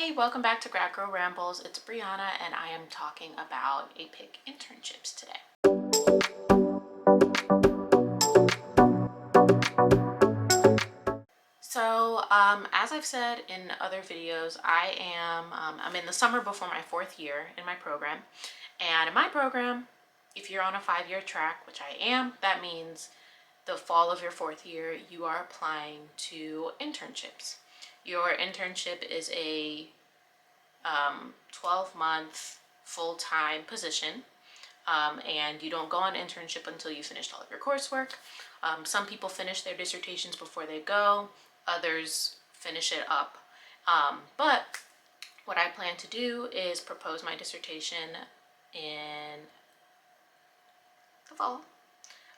Hi, welcome back to GradGirlRambles. It's Brianna and I am talking about APPIC internships today. So, as I've said in other videos, I'm in the summer before my 4th year in my program. And in my program, if you're on a 5-year track, which I am, that means the fall of your 4th year, you are applying to internships. Your internship is a 12-month full-time position, and you don't go on internship until you finished all of your coursework. Some people finish their dissertations before they go, others finish it up. But what I plan to do is propose my dissertation in the fall.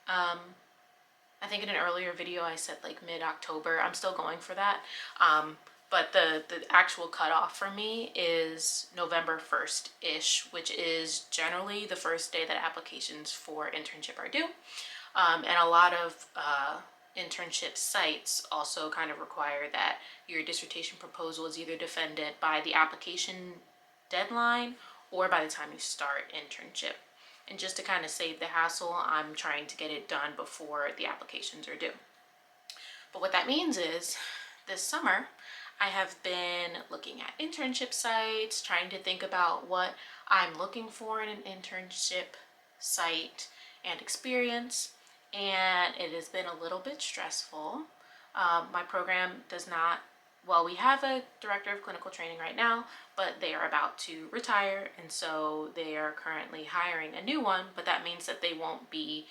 I think in an earlier video I said like mid-October. I'm still going for that. But the actual cutoff for me is November 1st-ish, which is generally the first day that applications for internship are due. And a lot of internship sites also kind of require that your dissertation proposal is either defended by the application deadline or by the time you start internship. And just to kind of save the hassle, I'm trying to get it done before the applications are due. But what that means is this summer, I have been looking at internship sites, trying to think about what I'm looking for in an internship site and experience, and it has been a little bit stressful. My program does not, well, we have a director of clinical training right now, but they are about to retire, and so they are currently hiring a new one, but that means that they won't be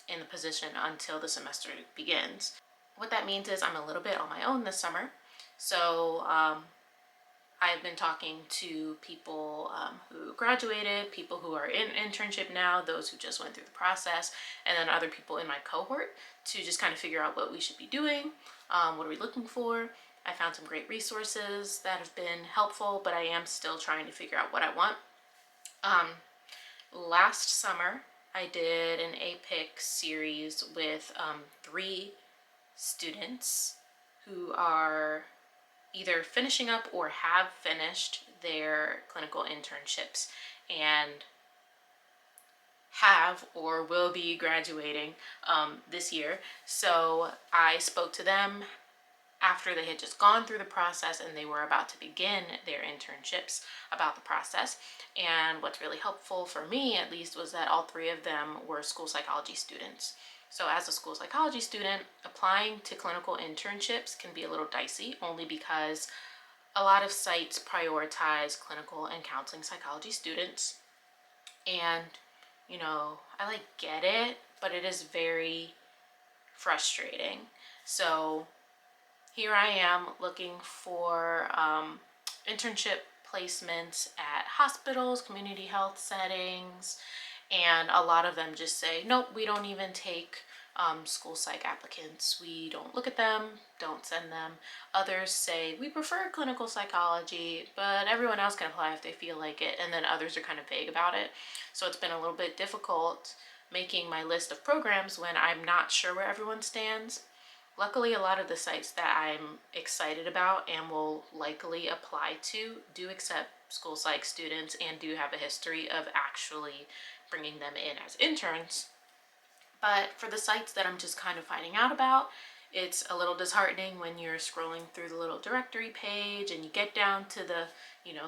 in the position until the semester begins. What that means is I'm a little bit on my own this summer. So I've been talking to people who graduated, people who are in internship now, those who just went through the process, and then other people in my cohort to just kind of figure out what we should be doing, what are we looking for. I found some great resources that have been helpful, but I am still trying to figure out what I want. Last summer, I did an APPIC series with 3 students who are either finishing up or have finished their clinical internships and have or will be graduating this year. So I spoke to them after they had just gone through the process and they were about to begin their internships about the process. And what's really helpful for me, at least, was that all 3 of them were school psychology students. So as a school psychology student, applying to clinical internships can be a little dicey, only because a lot of sites prioritize clinical and counseling psychology students. And, you know, I get it, but it is very frustrating. So here I am looking for internship placements at hospitals, community health settings, and a lot of them just say, nope, we don't even take school psych applicants. We don't look at them, don't send them. Others say, we prefer clinical psychology, but everyone else can apply if they feel like it. And then others are kind of vague about it. So it's been a little bit difficult making my list of programs when I'm not sure where everyone stands. Luckily, a lot of the sites that I'm excited about and will likely apply to do accept school psych students and do have a history of actually bringing them in as interns. But for the sites that I'm just kind of finding out about, it's a little disheartening when you're scrolling through the little directory page and you get down to the,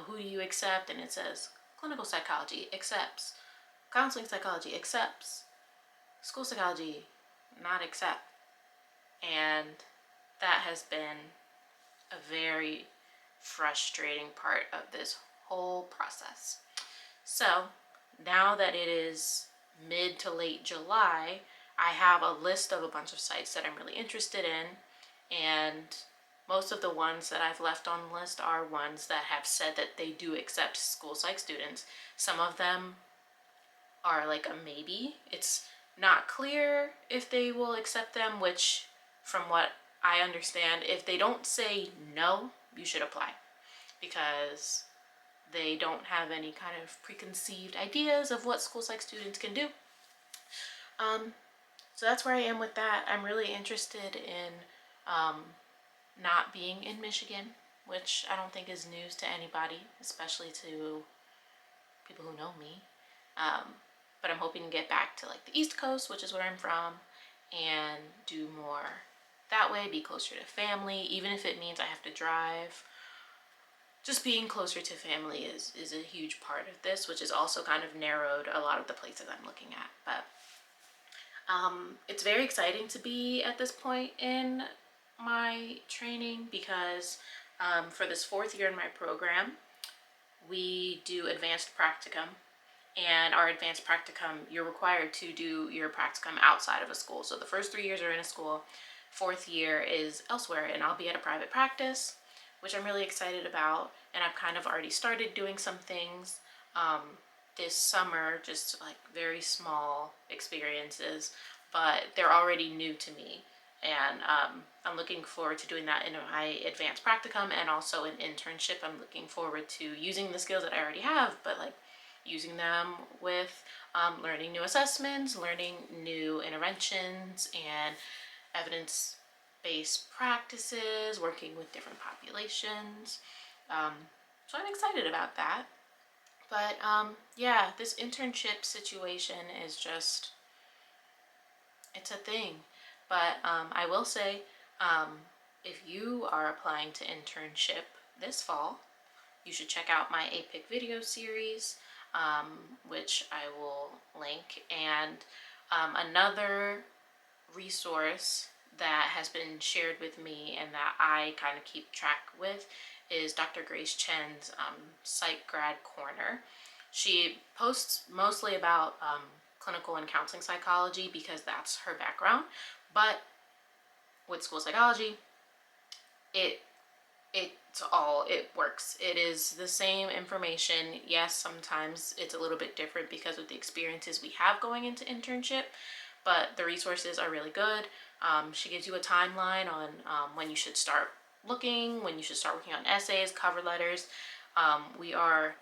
who do you accept, and it says clinical psychology accepts, counseling psychology accepts, school psychology not accept. And that has been a very frustrating part of this whole process. So now that it is mid to late July, I have a list of a bunch of sites that I'm really interested in, and most of the ones that I've left on the list are ones that have said that they do accept school psych students. Some of them are like a maybe. It's not clear if they will accept them, which, from what I understand, if they don't say no, you should apply, because they don't have any kind of preconceived ideas of what school psych students can do. So that's where I am with that. I'm really interested in not being in Michigan. which I don't think is news to anybody, especially to people who know me. But I'm hoping to get back to like the East Coast, which is where I'm from, and do more that way, be closer to family, even if it means I have to drive. Just being closer to family is a huge part of this, which has also kind of narrowed a lot of the places I'm looking at. But it's very exciting to be at this point in my training because for this 4th year in my program, we do advanced practicum. And our advanced practicum, you're required to do your practicum outside of a school. So the first 3 years are in a school, 4th year is elsewhere, and I'll be at a private practice, which I'm really excited about. And I've kind of already started doing some things this summer, just like very small experiences, but they're already new to me. And I'm looking forward to doing that in my advanced practicum and also an internship. I'm looking forward to using the skills that I already have, but like using them with learning new assessments, learning new interventions and evidence-based practices, working with different populations. So I'm excited about that. But yeah, this internship situation is just, it's a thing. But I will say, if you are applying to internship this fall, you should check out my APPIC video series, which I will link. And another resource that has been shared with me and that I kind of keep track with is Dr. Grace Chen's Psych Grad Corner. She posts mostly about clinical and counseling psychology because that's her background, but with school psychology, it works. It is the same information. Yes, sometimes it's a little bit different because of the experiences we have going into internship, but the resources are really good. She gives you a timeline on when you should start looking, when you should start working on essays, cover letters. We are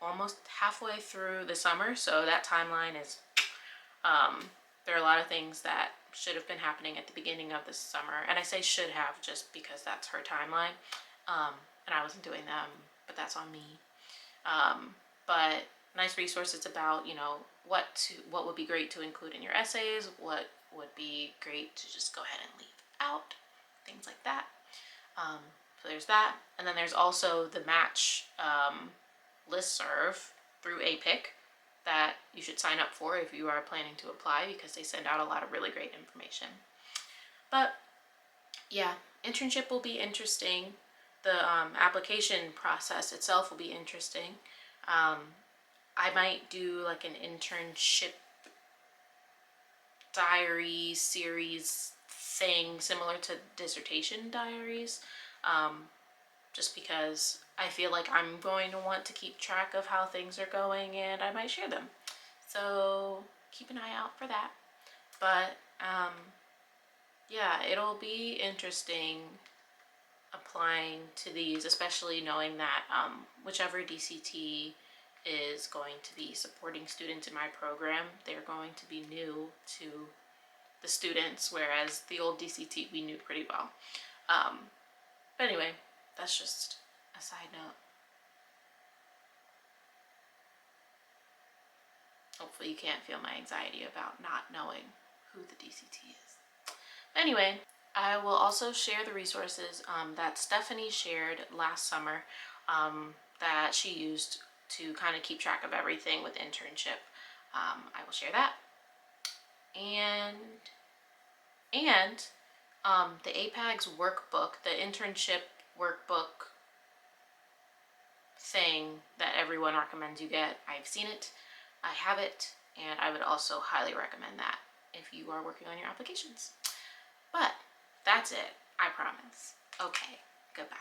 almost halfway through the summer, so that timeline is, there are a lot of things that should have been happening at the beginning of the summer, and I say should have just because that's her timeline, and I wasn't doing them, but that's on me. But nice resources about, you know, what would be great to include in your essays, what would be great to just go ahead and leave out, things like that. So there's that, and then there's also the match listserv through APPIC that you should sign up for if you are planning to apply, because they send out a lot of really great information. But yeah, internship will be interesting. The application process itself will be interesting. I might do like an internship diary series thing similar to dissertation diaries, just because I feel like I'm going to want to keep track of how things are going and I might share them. So keep an eye out for that. But yeah, it'll be interesting applying to these, especially knowing that whichever DCT is going to be supporting students in my program, they're going to be new to the students, whereas the old DCT we knew pretty well. But anyway, that's just a side note. Hopefully you can't feel my anxiety about not knowing who the DCT is. Anyway, I will also share the resources that Stephanie shared last summer that she used to kind of keep track of everything with internship. I will share that. And the APAG's workbook, the internship workbook thing that everyone recommends you get, I've seen it, I have it, and I would also highly recommend that if you are working on your applications. But that's it, I promise. Okay, goodbye.